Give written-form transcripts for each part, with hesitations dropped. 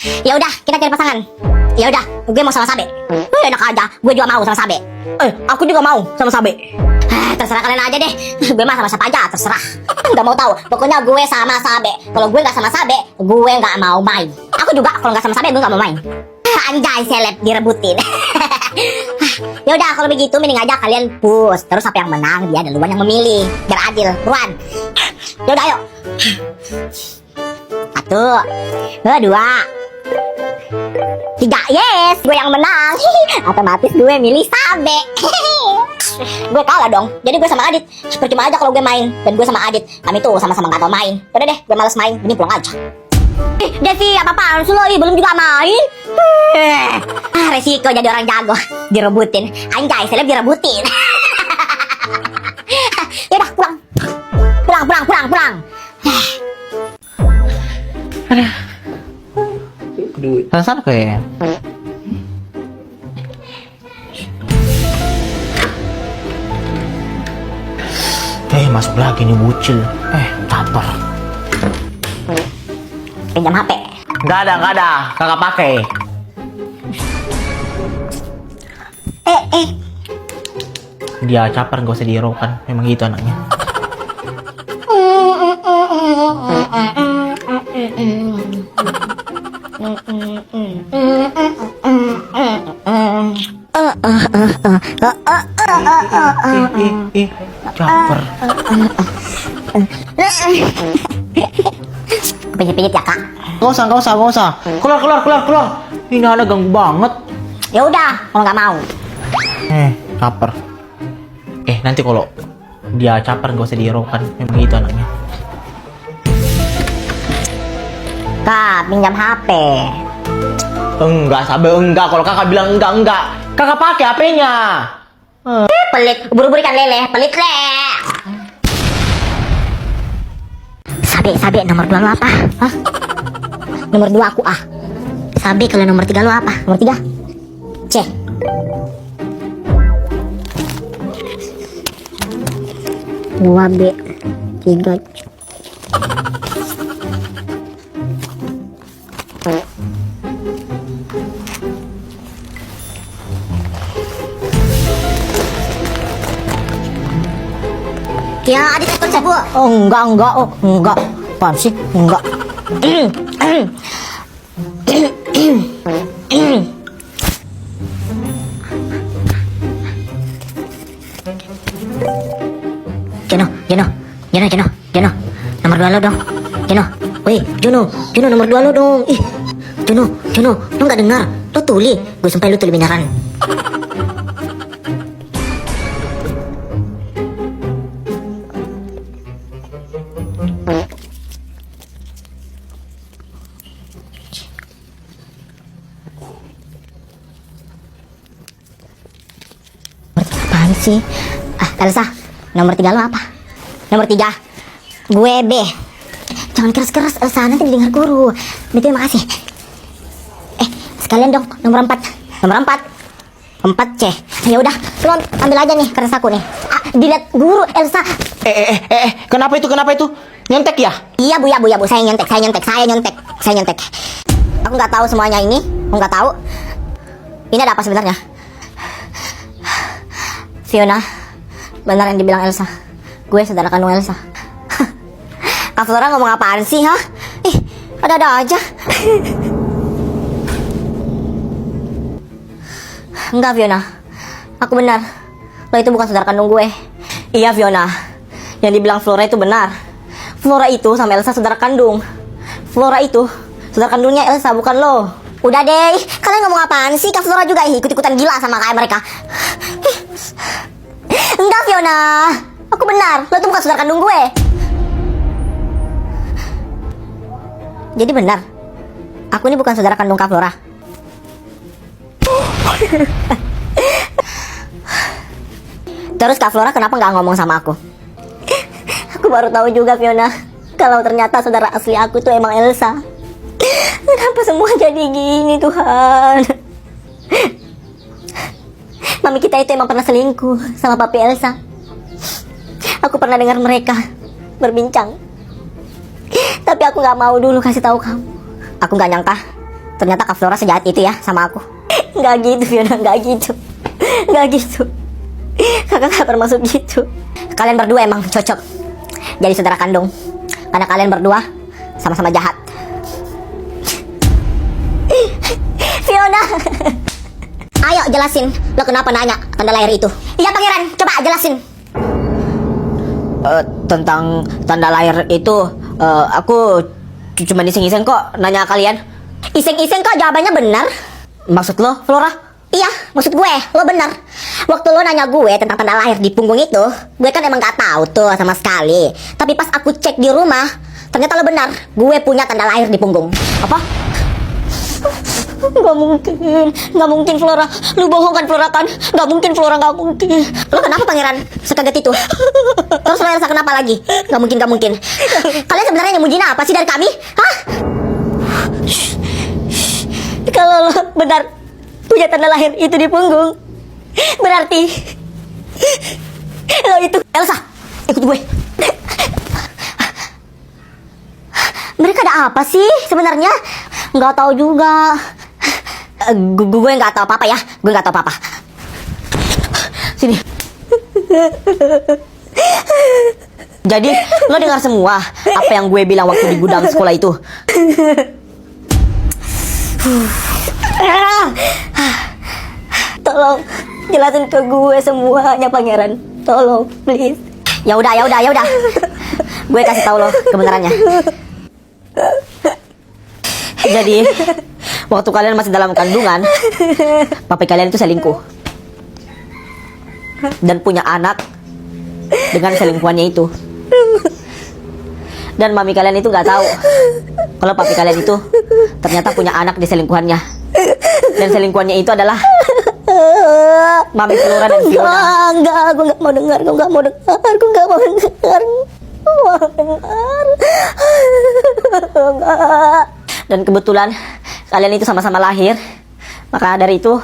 Ya udah, kita cari pasangan. Ya udah, gue mau sama Sabe. Enak aja, gue juga mau sama Sabe. Aku juga mau sama Sabe. Terserah kalian aja deh. Gue mah sama siapa aja, terserah. Gak mau tahu. Pokoknya gue sama Sabe. Kalau gue gak sama Sabe, gue gak mau main. Aku juga kalau gak sama Sabe, gue gak mau main. Anjay, seleb direbutin. Ya udah, kalau begitu mending aja kalian push. Terus siapa yang menang, dia duluan yang memilih. Biar adil, buruan. Ya udah, ayo. 1, 2, 3, yes, gue yang menang. Otomatis gue milih Sabe. Gue kalah dong, jadi gue sama Adit. Percuma aja kalau gue main. Dan gue sama Adit, kami tuh sama-sama gak tau main. Udah deh, gue males main, mending pulang aja. Devi, apa-apaan sih lo? Belum juga main. Resiko jadi orang jago, direbutin. Anjay, seleb direbutin. Yaudah, pulang. Pulang. Duit. Sana kayaknya. Masuk lagi nih bucil. Caper. Pinjam HP. Nggak ada. Kakak pakai. Dia caper, gak usah dihiraukan. Memang gitu anaknya. Caper. Pijit-pijit ya, Kak. Gak usah. Keluar. Ini anak ganggu banget. Ya udah, kalau nggak mau. Caper. Nanti kalau dia caper gak usah dihiraukan. Memang gitu anaknya. Kak, pinjam HP. Enggak, Sabe, enggak. Kalau kakak bilang enggak. Kakak pakai HP-nya. Pelit, buru-buru ikan lele, pelit le. Sabe, nomor 2 lu apa? Hah? Nomor 2 aku A. Sabe, kalau nomor 3 lu apa? Nomor 3? C. Dua B, 3 C. Ya, Adit ikut saya, Bu. Enggak. Apaan sih? Enggak. Jono. Nomor 2 lo dong. Jono. Woi, Jono nomor 2 lo dong. Jono, lo nggak dengar? Lo tuli. Gue sampai lo tuli beneran. Apaan sih? Elsa, nomor 3 lo apa? Nomor 3, gue B. Jangan keras-keras Elsa, nanti didengar guru. Betul, makasih. Sekalian dong, nomor 4 C. Ya udah, lo ambil aja nih kertas aku nih. Dilihat guru Elsa. Kenapa itu? Nyontek ya? Iya bu, saya nyontek. Aku nggak tahu semuanya ini, aku nggak tahu. Ini ada apa sebenarnya? Fiona, benar yang dibilang Elsa. Gue saudara kandung Elsa. Kak Flora ngomong apaan sih, ha? Ada-ada aja. Enggak, Fiona. Aku benar. Lo itu bukan saudara kandung gue. Iya, Fiona. Yang dibilang Flora itu benar. Flora itu sama Elsa saudara kandung. Flora itu saudara kandungnya Elsa, bukan lo. Udah deh, kalian ngomong apaan sih? Kak Flora juga ikut-ikutan gila sama kayak mereka. Enggak, Fiona. Aku benar. Lo itu bukan saudara kandung gue. Jadi benar, aku ini bukan saudara kandung Kak Flora. Terus Kak Flora kenapa nggak ngomong sama aku? Aku baru tahu juga, Fiona, kalau ternyata saudara asli aku tuh emang Elsa. Kenapa semua jadi gini, Tuhan? Mami kita itu emang pernah selingkuh sama papi Elsa. Aku pernah dengar mereka berbincang. Tapi aku gak mau dulu kasih tahu kamu. Aku gak nyangka ternyata Kak Flora sejahat itu ya sama aku. Nggak gitu Fiona, nggak gitu. Nggak gitu. Kakak nggak bermaksud gitu. Kalian berdua emang cocok jadi saudara kandung. Karena kalian berdua sama-sama jahat. Fiona. Ayo jelasin, lo kenapa nanya tanda lahir itu? Iya Pangeran, coba jelasin. Tentang tanda lahir itu, aku cuma iseng-iseng kok nanya kalian. Iseng-iseng kok jawabannya benar? Maksud lo, Flora? Iya, maksud gue, lo benar. Waktu lo nanya gue tentang tanda lahir di punggung itu, gue kan emang gak tahu tuh sama sekali. Tapi pas aku cek di rumah, ternyata lo benar. Gue punya tanda lahir di punggung. Apa? Gak mungkin Flora. Lu bohong kan Flora kan? Gak mungkin Flora, gak mungkin. Lo kenapa Pangeran? Sekaget itu. Terus lo Elsa kenapa lagi? Gak mungkin. Kalian sebenarnya nyembunyiin apa sih dari kami? Hah? Kalau lo benar punya tanda lahir itu di punggung, berarti lo itu Elsa, ikut gue. Mereka ada apa sih sebenarnya? Nggak tahu juga. Gue nggak tahu apa-apa ya. Gue nggak tahu apa-apa. Sini. Jadi lo dengar semua apa yang gue bilang waktu di gudang sekolah itu? Tolong jelasin ke gue semuanya Pangeran. Tolong, please. Ya udah. Gue kasih tahu lo kebenarannya. Jadi waktu kalian masih dalam kandungan, papi kalian itu selingkuh dan punya anak dengan selingkuhannya itu. Dan mami kalian itu nggak tahu kalau papi kalian itu ternyata punya anak di selingkuhannya. Dan selingkuhannya itu adalah mami Flora dan Fiona. Enggak, aku nggak mau dengar. Dan kebetulan kalian itu sama-sama lahir. Maka dari itu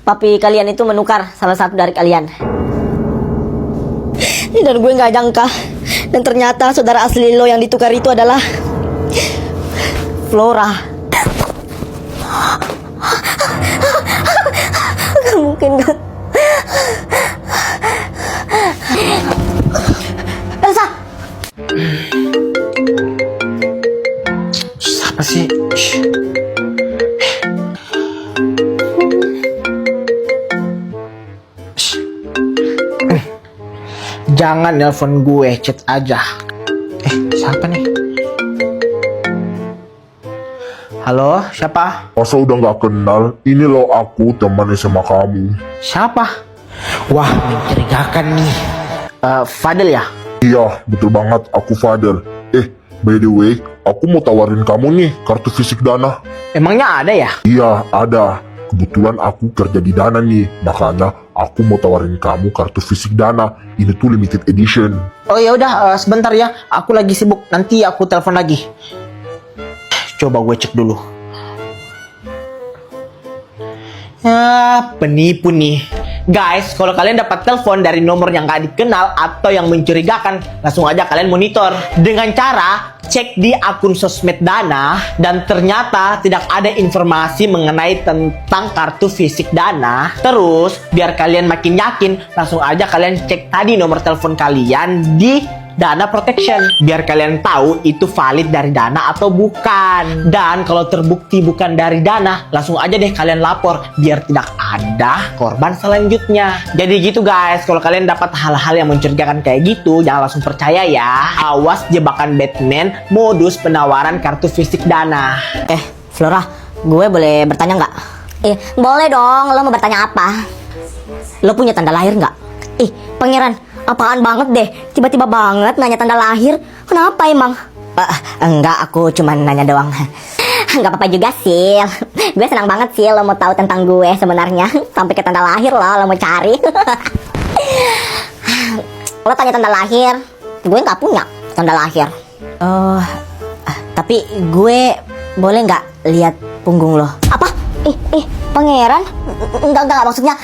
papi kalian itu menukar salah satu dari kalian. Dan gue nggak nyangka. Dan ternyata saudara asli lo yang ditukar itu adalah Flora. Gak mungkin kan? Elsa. Siapa sih? Jangan nelpon gue, chat aja. Siapa nih? Halo, siapa? Masa udah gak kenal? Ini loh aku teman SMA kamu. Siapa? Wah, mencurigakan nih. Fadel ya? Iya, betul banget, aku Fadel. By the way, aku mau tawarin kamu nih kartu fisik Dana. Emangnya ada ya? Iya, ada. Kebetulan aku kerja di Dana nih, makanya aku mau tawarin kamu kartu fisik Dana. Ini tuh limited edition. Oh ya udah, sebentar ya. Aku lagi sibuk. Nanti aku telepon lagi. Coba gue cek dulu. Penipu nih. Guys, kalau kalian dapat telepon dari nomor yang gak dikenal atau yang mencurigakan, langsung aja kalian monitor dengan cara cek di akun sosmed Dana, dan ternyata tidak ada informasi mengenai tentang kartu fisik Dana. Terus, biar kalian makin yakin, langsung aja kalian cek tadi nomor telepon kalian di Dana Protection, biar kalian tahu itu valid dari Dana atau bukan. Dan kalau terbukti bukan dari Dana, langsung aja deh kalian lapor biar tidak ada korban selanjutnya. Jadi gitu guys, kalau kalian dapat hal-hal yang mencurigakan kayak gitu, jangan langsung percaya ya. Awas jebakan Batman modus penawaran kartu fisik Dana. Flora, gue boleh bertanya nggak? Boleh dong. Lo mau bertanya apa? Lo punya tanda lahir nggak? Pangeran, apaan banget deh, tiba-tiba banget nanya tanda lahir. Kenapa emang? Enggak, aku cuma nanya doang. Enggak apa-apa juga sih. Gue senang banget sih lo mau tahu tentang gue sebenarnya. Sampai ke tanda lahir lo mau cari. Lo tanya tanda lahir, gue nggak punya tanda lahir. Tapi gue boleh nggak lihat punggung lo? Apa? Pangeran? Enggak, maksudnya.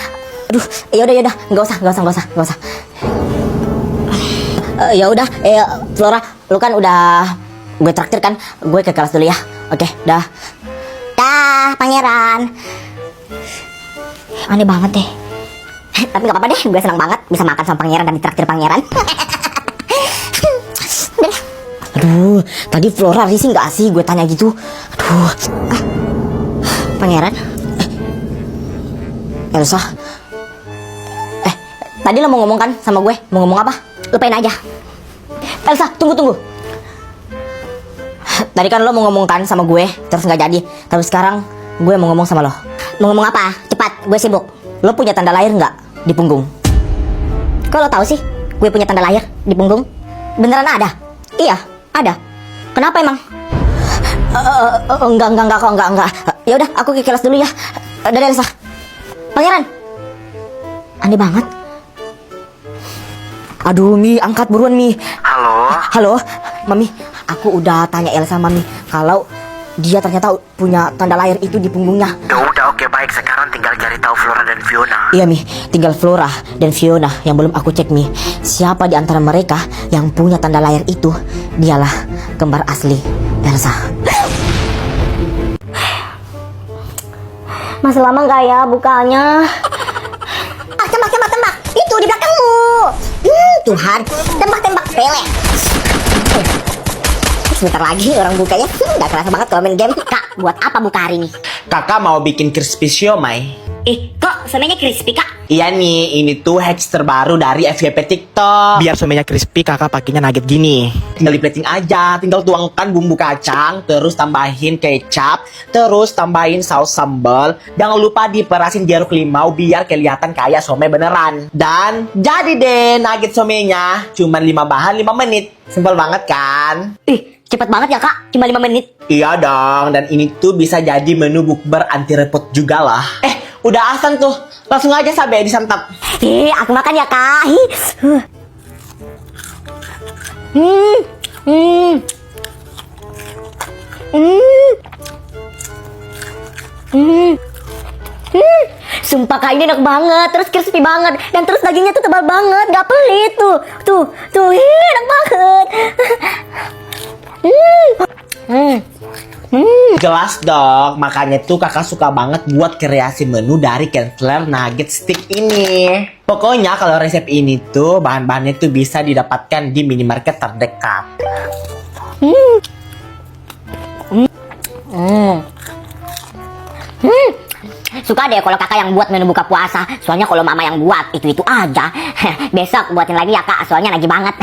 Aduh, yaudah, nggak usah. Ya udah, Flora, lu kan udah gue traktir kan, gue ke kelas dulu ya. Oke, dah. pangeran. Aneh banget deh. Tapi gak apa-apa deh, gue senang banget bisa makan sama pangeran dan ditraktir pangeran. Aduh, tadi Flora risih gak sih gue tanya gitu? Aduh. Pangeran? Elsa? Tadi lo mau ngomong kan sama gue? Mau ngomong apa? Lupain aja. Elsa, tunggu. Tadi kan lo mau ngomong kan sama gue, terus gak jadi. Tapi sekarang gue mau ngomong sama lo. Mau ngomong apa? Cepat, gue sibuk. Lo punya tanda lahir nggak di punggung? Kok lo tahu sih gue punya tanda lahir di punggung? Beneran ada? Iya, ada. Kenapa emang? Enggak. Ya udah, aku ke kelas dulu ya. Dadah Elsa. Pangeran. Aneh banget. Aduh, Mi, angkat buruan, Mi. Halo, Mami. Aku udah tanya Elsa, Mami, kalau dia ternyata punya tanda lahir itu di punggungnya. Ya udah, oke, baik. Sekarang tinggal cari tahu Flora dan Fiona. Iya, Mi, tinggal Flora dan Fiona yang belum aku cek, Mi. Siapa di antara mereka yang punya tanda lahir itu, dialah kembar asli Elsa. Masih lama nggak ya bukanya? Tembak. Itu di belakangmu. Tuhan, tembak pele. Sebentar lagi orang bukanya. Gak kerasa banget kalau main game. Kak, buat apa buka hari ini? Kakak mau bikin crispy siomay. Kok semuanya crispy, Kak? Iya nih, ini tuh hacks terbaru dari FYP TikTok. Biar somenya crispy, kakak pakainya nugget gini. Tinggal di plating aja, tinggal tuangkan bumbu kacang, terus tambahin kecap, terus tambahin saus sambal. Jangan lupa diperasin jeruk limau biar kelihatan kayak somay beneran. Dan jadi deh nugget somenya. Cuman 5 bahan 5 menit. Simpel banget kan? Cepet banget ya, Kak? Cuma 5 menit. Iya dong, dan ini tuh bisa jadi menu bukber anti repot juga lah. Udah asan tuh, langsung aja Sabe disantap. Aku makan ya, Kak. Sumpah, Kak, ini enak banget, terus crispy banget, dan terus dagingnya tuh tebal banget, gak pelit tuh, enak banget. Jelas dong, makanya tuh kakak suka banget buat kreasi menu dari Kensler Nugget Stick ini. Pokoknya kalau resep ini tuh bahan-bahannya tuh bisa didapatkan di minimarket terdekat. Suka deh kalau kakak yang buat menu buka puasa. Soalnya kalau mama yang buat itu aja. Besok buatin lagi ya, Kak, soalnya lagi banget.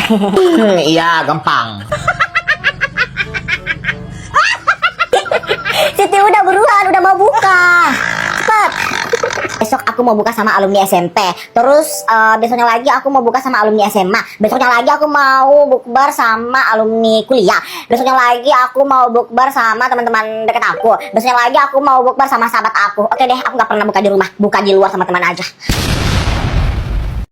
Iya, gampang. Siti udah buruan, udah mau buka. Cepet. Besok aku mau buka sama alumni SMP. Terus besoknya lagi aku mau buka sama alumni SMA. Besoknya lagi aku mau bukber sama alumni kuliah. Besoknya lagi aku mau bukber sama teman-teman deket aku. Besoknya lagi aku mau bukber sama sahabat aku. Oke deh, aku nggak pernah buka di rumah. Buka di luar sama teman aja.